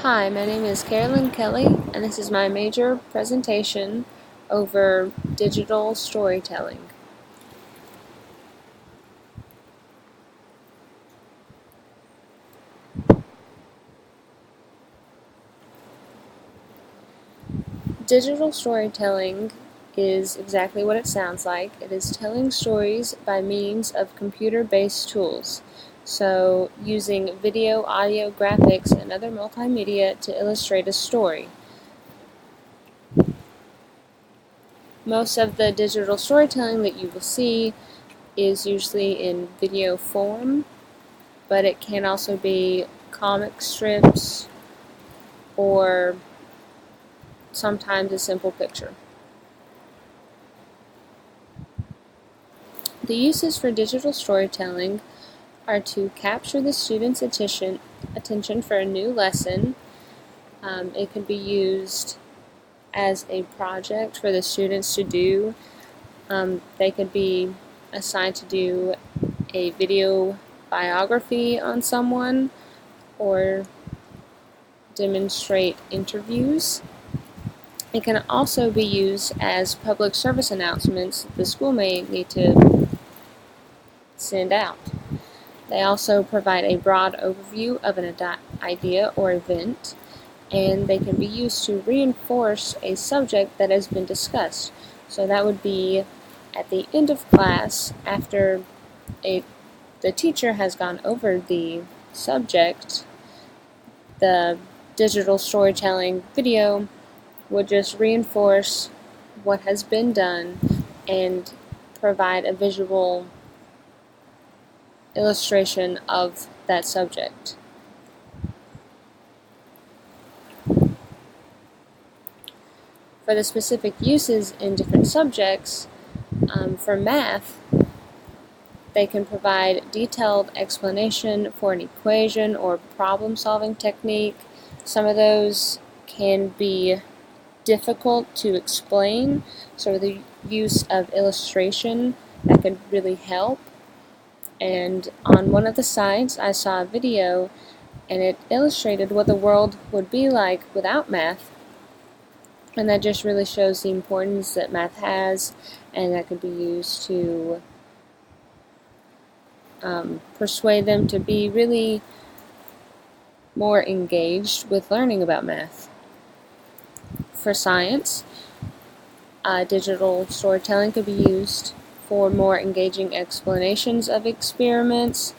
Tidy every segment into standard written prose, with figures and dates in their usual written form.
Hi, my name is Carolyn Kelly, and this is my major presentation over digital storytelling. Digital storytelling is exactly what it sounds like. It is telling stories by means of computer-based tools. So, using video, audio, graphics, and other multimedia to illustrate a story. Most of the digital storytelling that you will see is usually in video form, but it can also be comic strips or sometimes a simple picture. The uses for digital storytelling are to capture the student's attention for a new lesson. It can be used as a project for the students to do. They could be assigned to do a video biography on someone or demonstrate interviews. It can also be used as public service announcements the school may need to send out. They also provide a broad overview of an idea or event, and they can be used to reinforce a subject that has been discussed. So that would be at the end of class, after the teacher has gone over the subject, the digital storytelling video would just reinforce what has been done and provide a visual illustration of that subject. For the specific uses in different subjects, for math, they can provide detailed explanation for an equation or problem-solving technique. Some of those can be difficult to explain, so the use of illustration that could really help. And on one of the sites I saw a video and it illustrated what the world would be like without math, and that just really shows the importance that math has, and that could be used to persuade them to be really more engaged with learning about math. For science, digital storytelling could be used for more engaging explanations of experiments.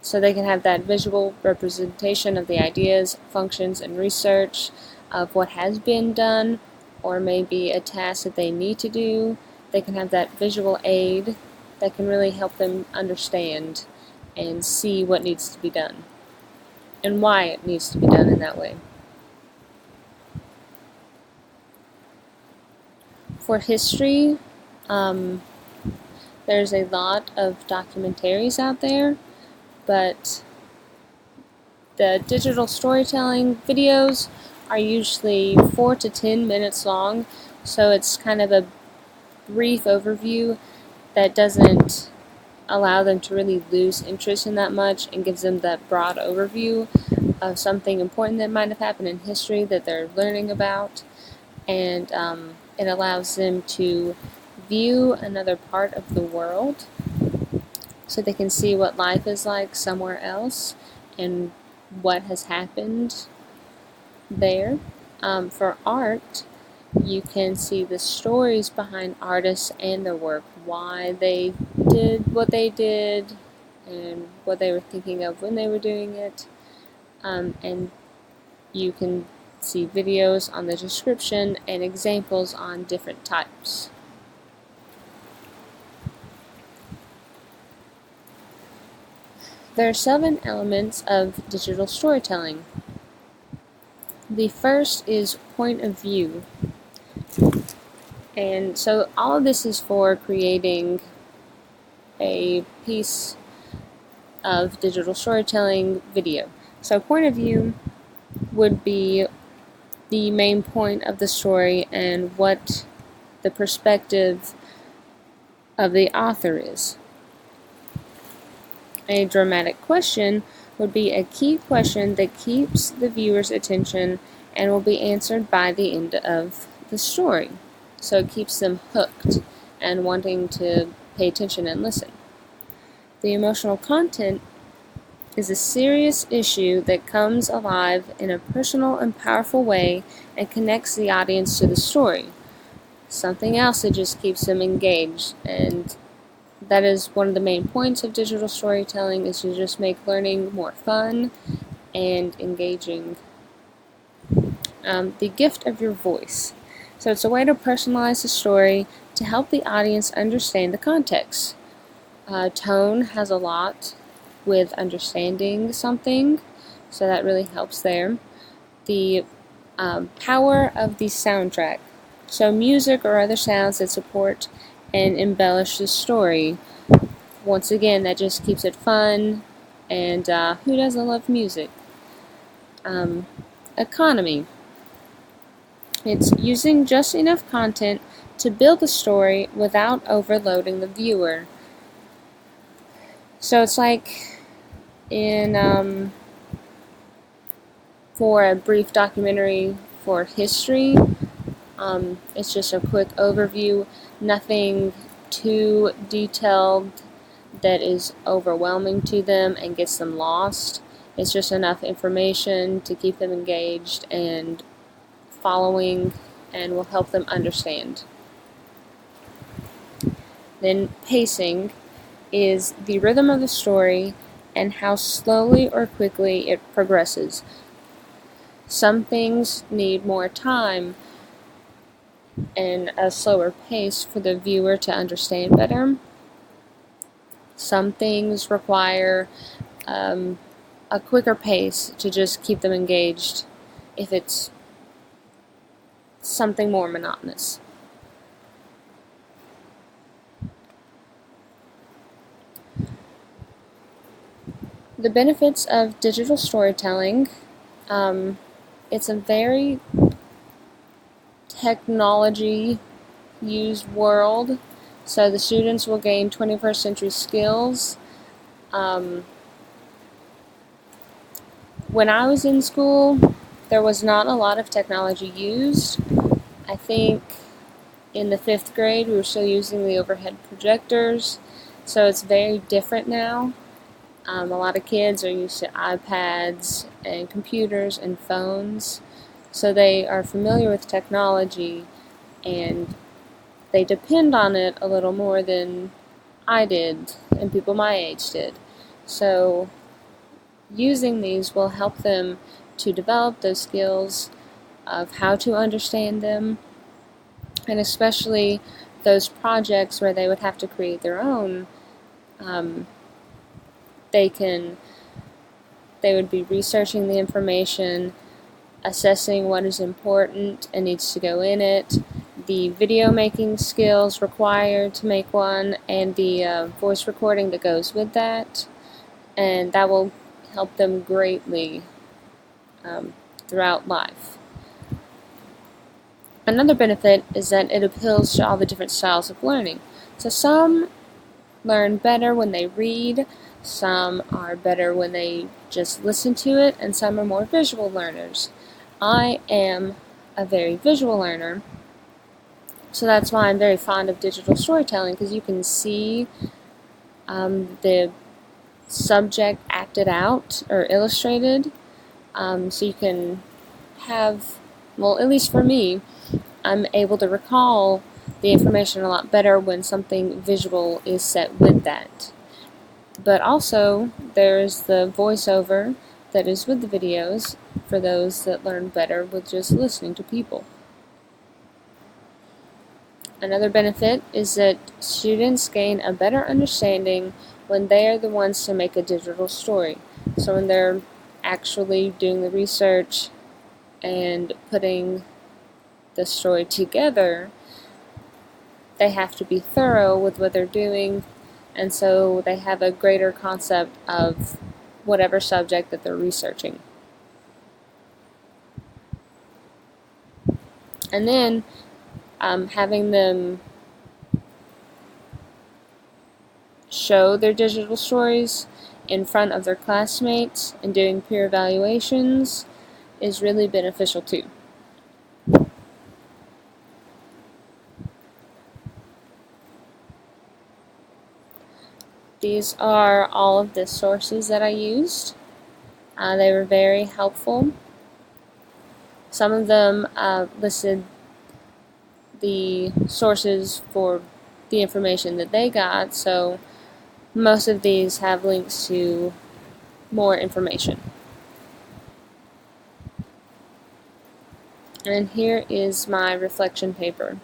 So they can have that visual representation of the ideas, functions, and research of what has been done, or maybe a task that they need to do. They can have that visual aid that can really help them understand and see what needs to be done and why it needs to be done in that way. For history, there's a lot of documentaries out there, but the digital storytelling videos are usually 4 to 10 minutes long, so it's kind of a brief overview that doesn't allow them to really lose interest in that much and gives them that broad overview of something important that might have happened in history that they're learning about, and it allows them to view another part of the world so they can see what life is like somewhere else and what has happened there. For art, you can see the stories behind artists and their work, why they did what they did and what they were thinking of when they were doing it. And you can see videos on the description and examples on different types. There are 7 elements of digital storytelling. The first is point of view. And so all of this is for creating a piece of digital storytelling video. So point of view would be the main point of the story and what the perspective of the author is. A dramatic question would be a key question that keeps the viewer's attention and will be answered by the end of the story. So it keeps them hooked and wanting to pay attention and listen. The emotional content is a serious issue that comes alive in a personal and powerful way and connects the audience to the story. Something else that just keeps them engaged, and that is one of the main points of digital storytelling, is to just make learning more fun and engaging. The gift of your voice. So it's a way to personalize the story to help the audience understand the context. Tone has a lot with understanding something, so that really helps there. The power of the soundtrack. So music or other sounds that support and embellish the story. Once again, that just keeps it fun, and who doesn't love music? Economy. It's using just enough content to build the story without overloading the viewer. So it's like in for a brief documentary for history, it's just a quick overview, nothing too detailed that is overwhelming to them and gets them lost. It's just enough information to keep them engaged and following, and will help them understand. Then pacing is the rhythm of the story and how slowly or quickly it progresses. Some things need more time and a slower pace for the viewer to understand better. Some things require a quicker pace to just keep them engaged if it's something more monotonous. The benefits of digital storytelling. It's a very technology used world, so the students will gain 21st century skills. When I was in school, there was not a lot of technology used. I think in the 5th grade we were still using the overhead projectors, so it's very different now. A lot of kids are used to iPads and computers and phones, so they are familiar with technology and they depend on it a little more than I did and people my age did. So using these will help them to develop those skills of how to understand them, and especially those projects where they would have to create their own. They would be researching the information, assessing what is important and needs to go in it, the video making skills required to make one, and the voice recording that goes with that, and that will help them greatly throughout life. Another benefit is that it appeals to all the different styles of learning. So some learn better when they read, some are better when they just listen to it, and some are more visual learners. I am a very visual learner, so that's why I'm very fond of digital storytelling, because you can see the subject acted out or illustrated, so you can have, well, at least for me, I'm able to recall the information a lot better when something visual is set with that. But also, there's the voiceover that is with the videos for those that learn better with just listening to people. Another benefit is that students gain a better understanding when they are the ones to make a digital story. So when they're actually doing the research and putting the story together, they have to be thorough with what they're doing, and so they have a greater concept of whatever subject that they're researching. And then having them show their digital stories in front of their classmates and doing peer evaluations is really beneficial too. These are all of the sources that I used. They were very helpful. Some of them listed the sources for the information that they got, so most of these have links to more information. And here is my reflection paper.